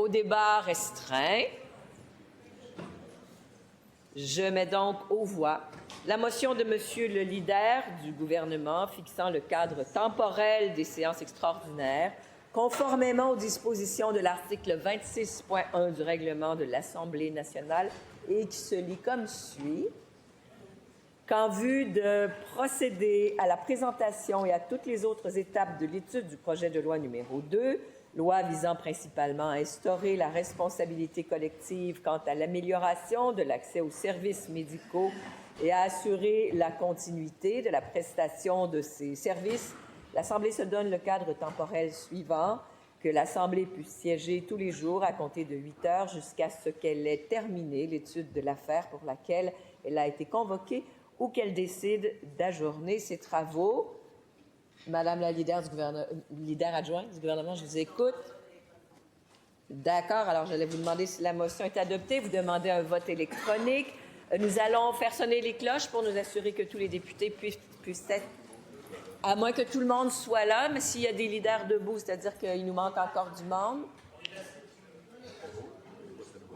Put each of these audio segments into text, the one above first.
au débat restreint. Je mets donc aux voix la motion de Monsieur le leader du gouvernement fixant le cadre temporel des séances extraordinaires, conformément aux dispositions de l'article 26.1 du règlement de l'Assemblée nationale et qui se lit comme suit. Qu'en vue de procéder à la présentation et à toutes les autres étapes de l'étude du projet de loi numéro 2, loi visant principalement à instaurer la responsabilité collective quant à l'amélioration de l'accès aux services médicaux et à assurer la continuité de la prestation de ces services, l'Assemblée se donne le cadre temporel suivant, que l'Assemblée puisse siéger tous les jours à compter de 8 heures jusqu'à ce qu'elle ait terminé l'étude de l'affaire pour laquelle elle a été convoquée ou qu'elle décide d'ajourner ses travaux. Madame la leader adjointe du gouvernement, je vous écoute. D'accord, alors j'allais vous demander si la motion est adoptée. Vous demandez un vote électronique. Nous allons faire sonner les cloches pour nous assurer que tous les députés puissent être... À moins que tout le monde soit là, mais s'il y a des leaders debout, c'est-à-dire qu'il nous manque encore du monde.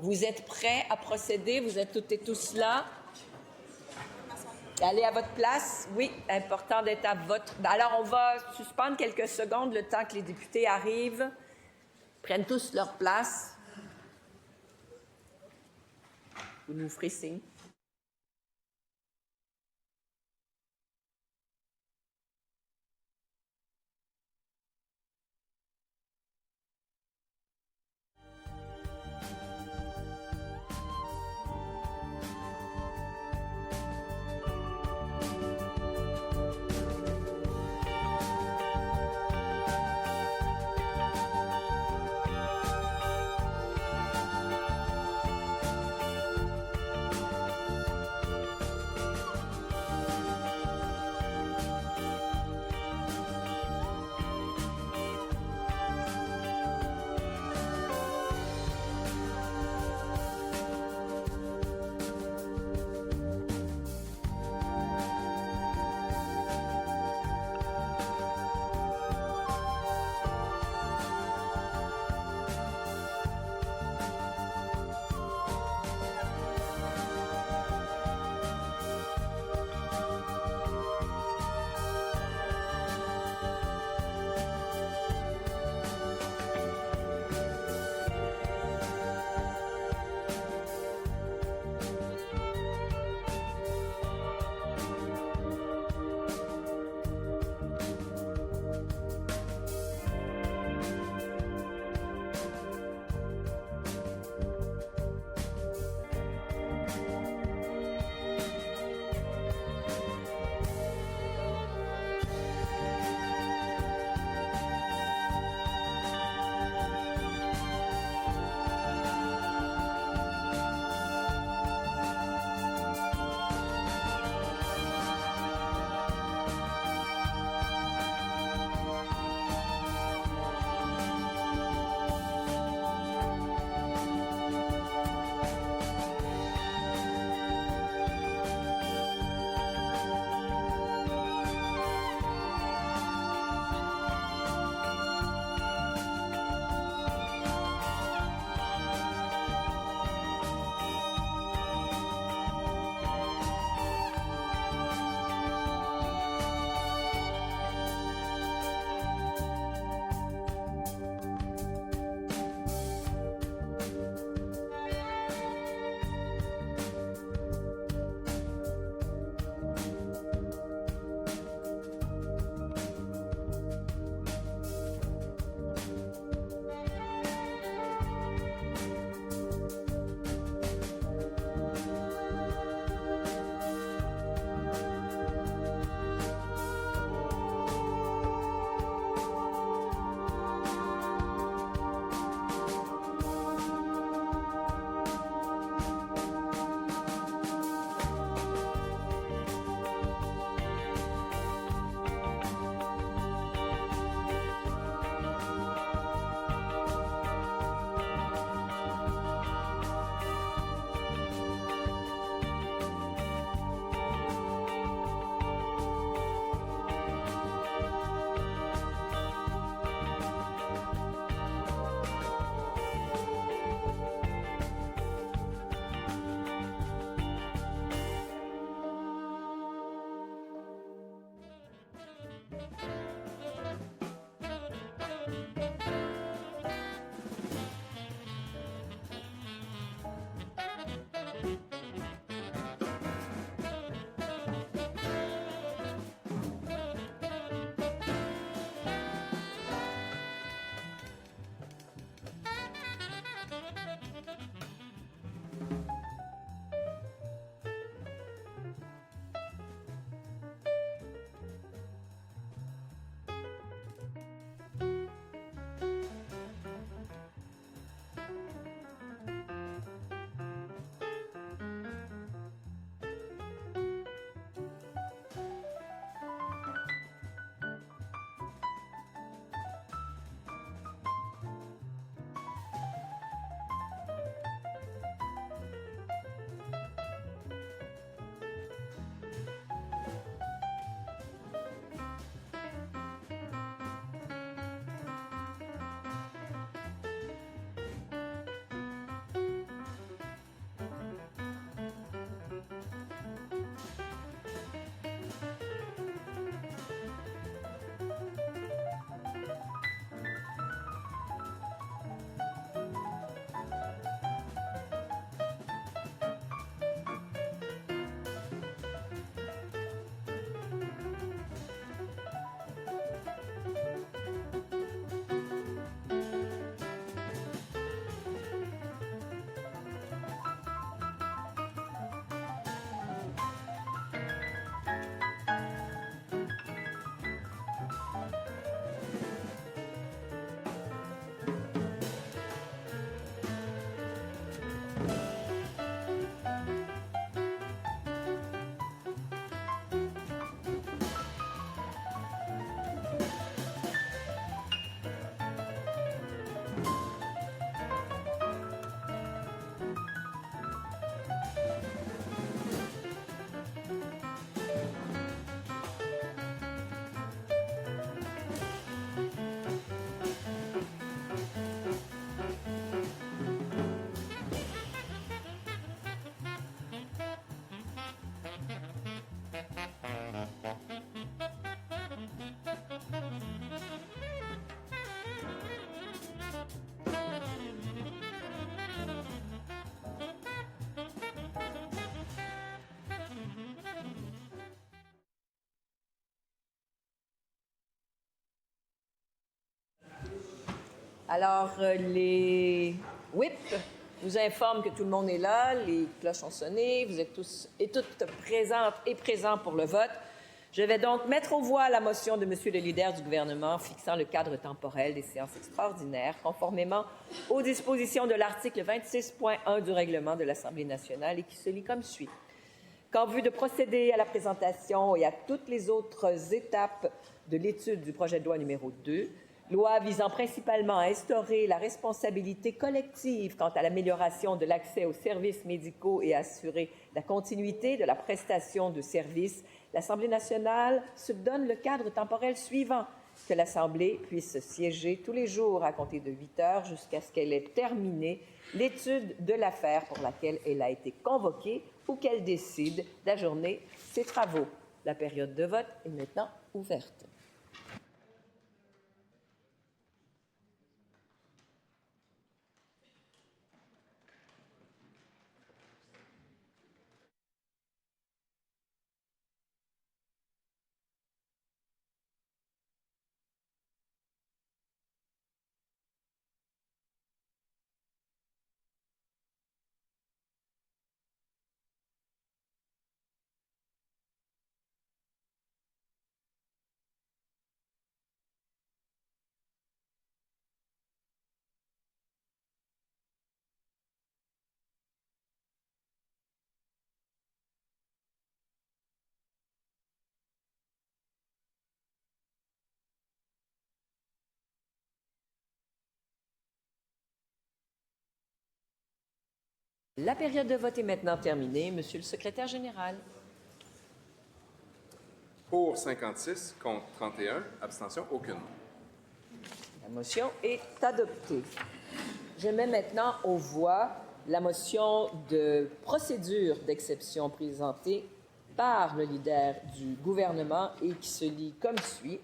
Vous êtes prêts à procéder? Vous êtes toutes et tous là? Allez à votre place. Oui, important d'être à votre... Alors, on va suspendre quelques secondes le temps que les députés arrivent, prennent tous leur place. Vous nous ferez signe. Alors, les whips nous informent que tout le monde est là, les cloches ont sonné, vous êtes tous et toutes présentes et présents pour le vote. Je vais donc mettre aux voix la motion de M. le leader du gouvernement fixant le cadre temporel des séances extraordinaires, conformément aux dispositions de l'article 26.1 du règlement de l'Assemblée nationale et qui se lit comme suit. Qu'en vue de procéder à la présentation et à toutes les autres étapes de l'étude du projet de loi numéro 2, loi visant principalement à instaurer la responsabilité collective quant à l'amélioration de l'accès aux services médicaux et à assurer la continuité de la prestation de services, l'Assemblée nationale se donne le cadre temporel suivant, que l'Assemblée puisse siéger tous les jours à compter de 8 heures jusqu'à ce qu'elle ait terminé l'étude de l'affaire pour laquelle elle a été convoquée ou qu'elle décide d'ajourner ses travaux. La période de vote est maintenant ouverte. La période de vote est maintenant terminée. Monsieur le secrétaire général. Pour 56, contre 31, abstention aucune. La motion est adoptée. Je mets maintenant aux voix la motion de procédure d'exception présentée par le leader du gouvernement et qui se lit comme suit.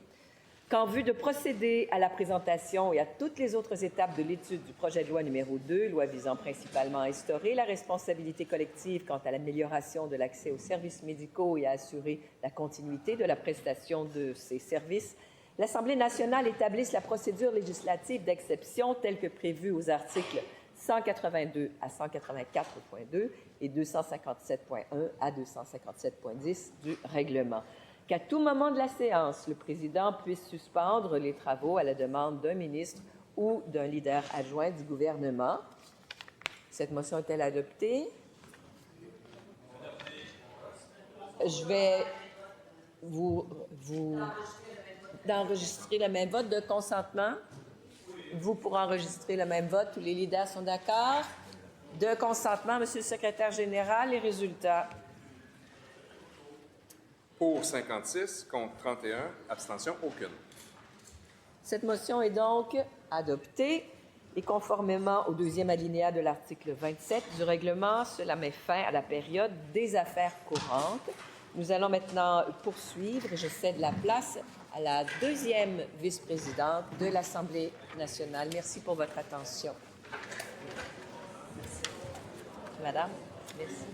Qu'en vue de procéder à la présentation et à toutes les autres étapes de l'étude du projet de loi numéro 2, loi visant principalement à instaurer la responsabilité collective quant à l'amélioration de l'accès aux services médicaux et à assurer la continuité de la prestation de ces services, l'Assemblée nationale établisse la procédure législative d'exception telle que prévue aux articles 182 à 184.2 et 257.1 à 257.10 du règlement. Qu'à tout moment de la séance, le président puisse suspendre les travaux à la demande d'un ministre ou d'un leader adjoint du gouvernement. Cette motion est-elle adoptée? Je vais vous d'enregistrer le même vote de consentement. Vous, pour enregistrer le même vote, tous les leaders sont d'accord? De consentement, Monsieur le secrétaire général, les résultats. Pour 56, contre 31, abstention aucune. Cette motion est donc adoptée et conformément au deuxième alinéa de l'article 27 du règlement, cela met fin à la période des affaires courantes. Nous allons maintenant poursuivre et je cède la place à la deuxième vice-présidente de l'Assemblée nationale. Merci pour votre attention. Madame, merci.